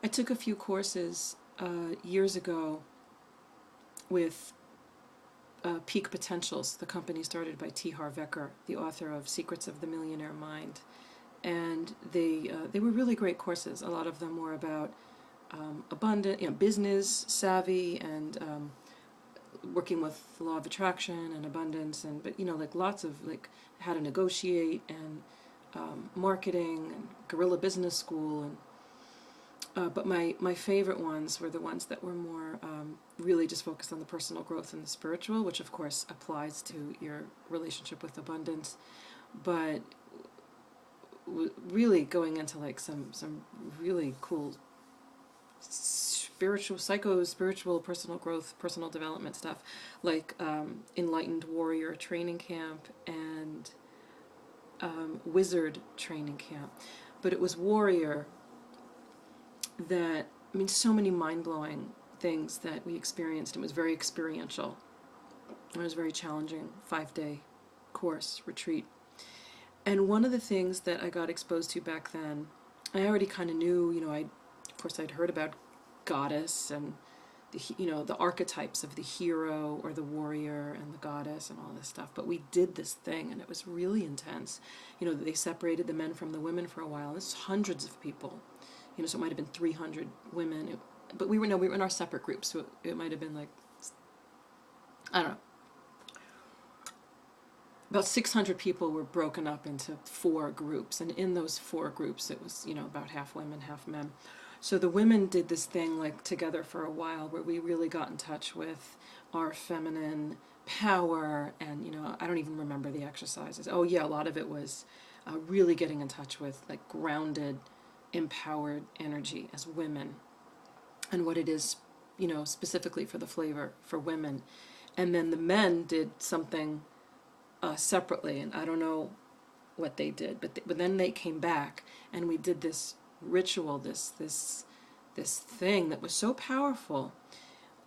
I took a few courses years ago with Peak Potentials, the company started by T. Harv Eker, the author of Secrets of the Millionaire Mind. And they were really great courses. A lot of them were about abundant, business savvy, and working with the law of attraction and abundance, and but like lots of like how to negotiate and marketing and guerrilla business school. And but my favorite ones were the ones that were more really just focused on the personal growth and the spiritual, which of course applies to your relationship with abundance, but really going into like some really cool spiritual personal growth, personal development stuff, like Enlightened Warrior Training Camp and Wizard Training Camp. But it was Warrior that, I mean, so many mind-blowing things that we experienced. It was very experiential. It was a very challenging 5-day course retreat. And one of the things that I got exposed to back then, I already kind of knew, of course I'd heard about goddess and the archetypes of the hero or the warrior and the goddess and all this stuff. But we did this thing and it was really intense. They separated the men from the women for a while. This is hundreds of people. So it might have been 300 women. But we were in our separate groups. So it might have been like, I don't know. About 600 people were broken up into 4 groups. And in those 4 groups, it was, about half women, half men. So the women did this thing like together for a while where we really got in touch with our feminine power. And, I don't even remember the exercises. Oh yeah, a lot of it was really getting in touch with like grounded, empowered energy as women and what it is, specifically for the flavor for women. And then the men did something separately, and I don't know what they did, but then they came back and we did this ritual, this thing that was so powerful.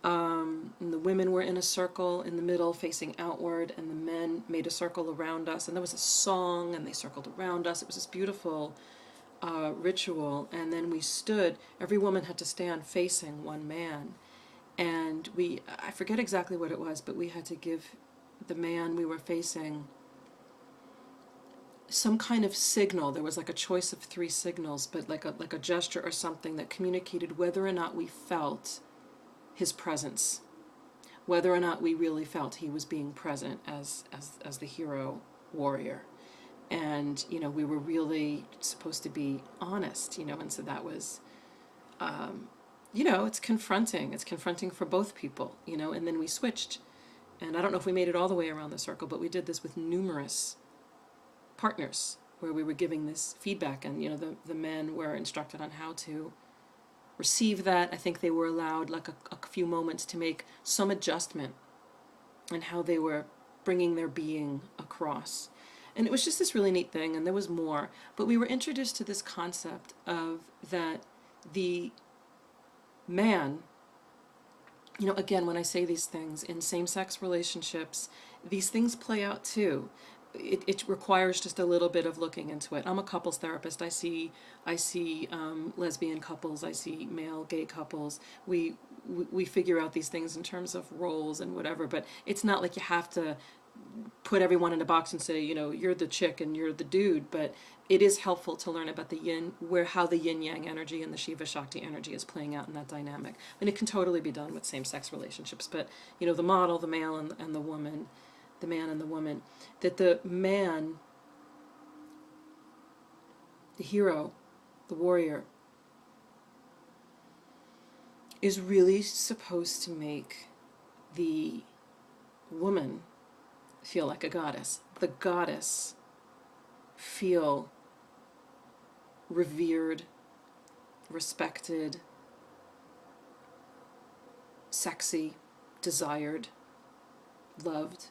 And the women were in a circle in the middle facing outward, and the men made a circle around us, and there was a song and they circled around us. It was this beautiful ritual. And then we stood, every woman had to stand facing one man, and I forget exactly what it was, but we had to give the man we were facing some kind of signal. There was like a choice of 3 signals, but like a gesture or something that communicated whether or not we felt his presence, whether or not we really felt he was being present as the hero warrior. And we were really supposed to be honest, and so that was it's confronting for both people, and then we switched. And I don't know if we made it all the way around the circle, but we did this with numerous partners where we were giving this feedback, and the men were instructed on how to receive that. I think they were allowed like a few moments to make some adjustment in how they were bringing their being across. And it was just this really neat thing, and there was more. But we were introduced to this concept of that the man, again, when I say these things, in same-sex relationships, these things play out too. It requires just a little bit of looking into it. I'm a couples therapist. I see lesbian couples. I see male gay couples. We figure out these things in terms of roles and whatever, but it's not like you have to put everyone in a box and say, you're the chick and you're the dude. But it is helpful to learn about the yin, how the yin yang energy and the Shiva Shakti energy is playing out in that dynamic. And it can totally be done with same-sex relationships. But the model, the male and the woman, the man and the woman, that the man, the hero, the warrior, is really supposed to make the woman feel like a goddess. The goddess feel revered, respected, sexy, desired, loved,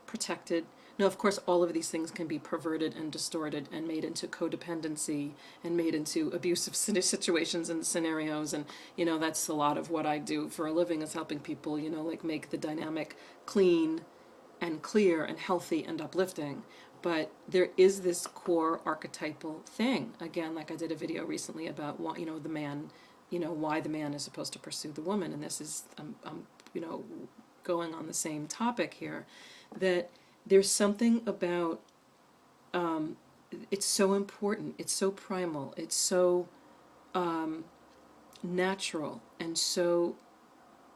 protected. Now, of course, all of these things can be perverted and distorted and made into codependency and made into abusive situations and scenarios. And, that's a lot of what I do for a living, is helping people, like make the dynamic clean and clear and healthy and uplifting. But there is this core archetypal thing. Again, like I did a video recently about what, the man, why the man is supposed to pursue the woman. And this is, I'm going on the same topic here, that there's something about, it's so important, it's so primal, it's so natural, and so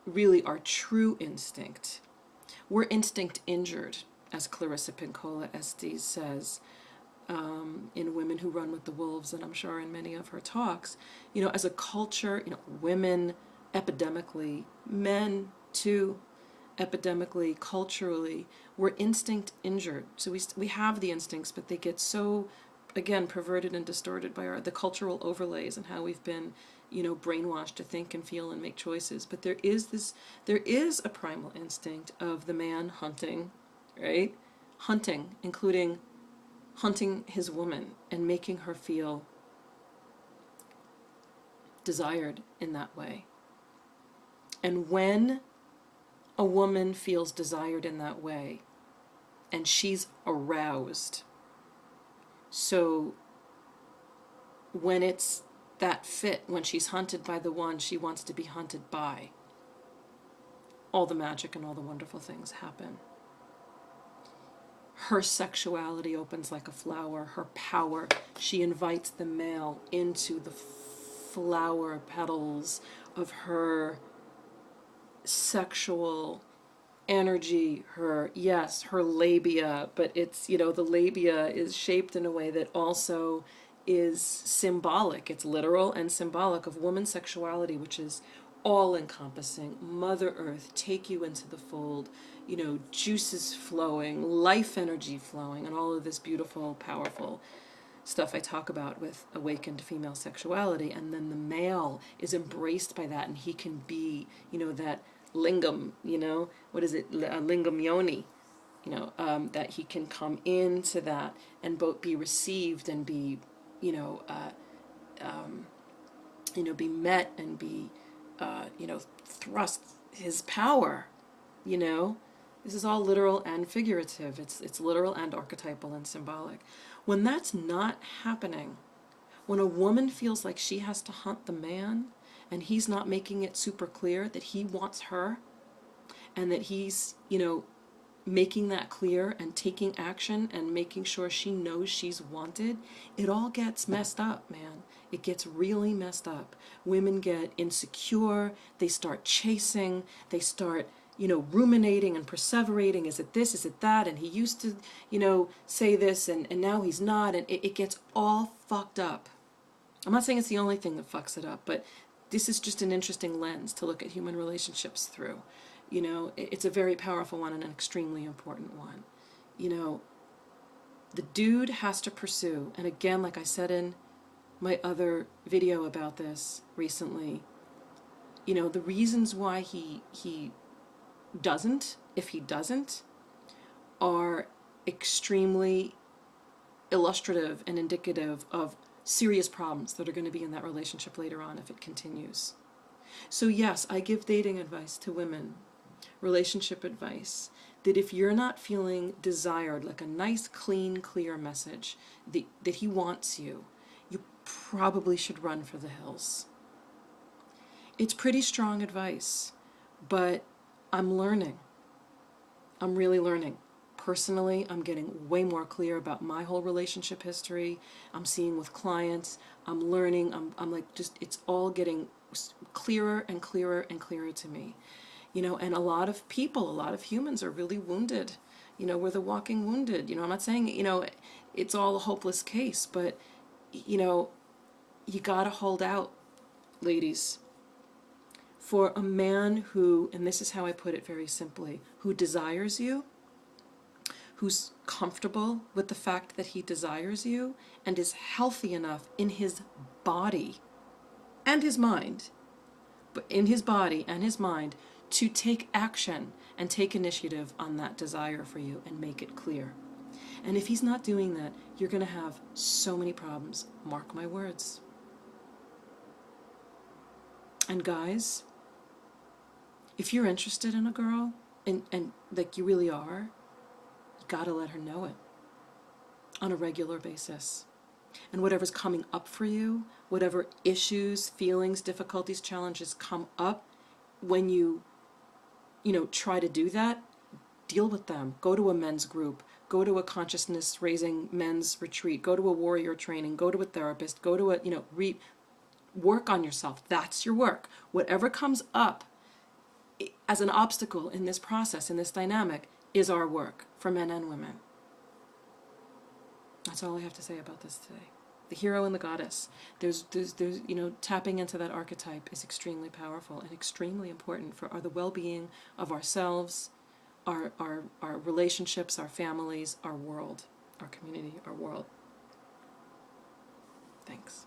really our true instinct. We're instinct injured, as Clarissa Pinkola Estes says, in Women Who Run with the Wolves, and I'm sure in many of her talks. As a culture, women epidemically, men too, epidemically, culturally, we're instinct injured. So we have the instincts, but they get so, again, perverted and distorted by the cultural overlays and how we've been, brainwashed to think and feel and make choices. But there is a primal instinct of the man hunting, right? Hunting, including hunting his woman and making her feel desired in that way. And when a woman feels desired in that way, and she's aroused, so when it's that fit, when she's hunted by the one she wants to be hunted by, all the magic and all the wonderful things happen. Her sexuality opens like a flower, her power. She invites the male into the flower petals of her sexual energy, her labia, but it's, the labia is shaped in a way that also is symbolic. It's literal and symbolic of woman's sexuality, which is all-encompassing. Mother Earth, take you into the fold, juices flowing, life energy flowing, and all of this beautiful, powerful stuff I talk about with awakened female sexuality. And then the male is embraced by that, and he can be, that lingam, what is it, lingam yoni, that he can come into that and both be received and be, be met and be, thrust his power, This is all literal and figurative. It's literal and archetypal and symbolic. When that's not happening, when a woman feels like she has to hunt the man and he's not making it super clear that he wants her and that he's, making that clear and taking action and making sure she knows she's wanted, it all gets messed up, man. It gets really messed up. Women get insecure, they start chasing, they start, ruminating and perseverating. Is it this, is it that? And he used to, say this and now he's not, and it gets all fucked up. I'm not saying it's the only thing that fucks it up, but this is just an interesting lens to look at human relationships through. It's a very powerful one and an extremely important one. The dude has to pursue, and again, like I said in my other video about this recently, the reasons why he doesn't, if he doesn't, are extremely illustrative and indicative of serious problems that are going to be in that relationship later on if it continues. So yes, I give dating advice to women, relationship advice, that if you're not feeling desired, like a nice, clean, clear message that he wants you, you probably should run for the hills. It's pretty strong advice, but I'm learning. I'm really learning. Personally, I'm getting way more clear about my whole relationship history. I'm seeing with clients. I'm learning. I'm like, just, it's all getting clearer and clearer and clearer to me. And a lot of people, a lot of humans are really wounded. We're the walking wounded. I'm not saying, it's all a hopeless case, but, you gotta hold out, ladies. For a man who, and this is how I put it very simply, who desires you, who's comfortable with the fact that he desires you and is healthy enough in his body and his mind, but in his body and his mind, to take action and take initiative on that desire for you and make it clear. And if he's not doing that, you're going to have so many problems. Mark my words. And guys, if you're interested in a girl, and like you really are, you got to let her know it. on a regular basis. And whatever's coming up for you, whatever issues, feelings, difficulties, challenges come up, when you try to do that, deal with them. Go to a men's group, go to a consciousness raising men's retreat, go to a warrior training, go to a therapist, go to work on yourself. That's your work. Whatever comes up as an obstacle in this process, in this dynamic, is our work for men and women. That's all I have to say about this today. The hero and the goddess. There's tapping into that archetype is extremely powerful and extremely important for the well-being of ourselves, our relationships, our families, our world, our community, our world. Thanks.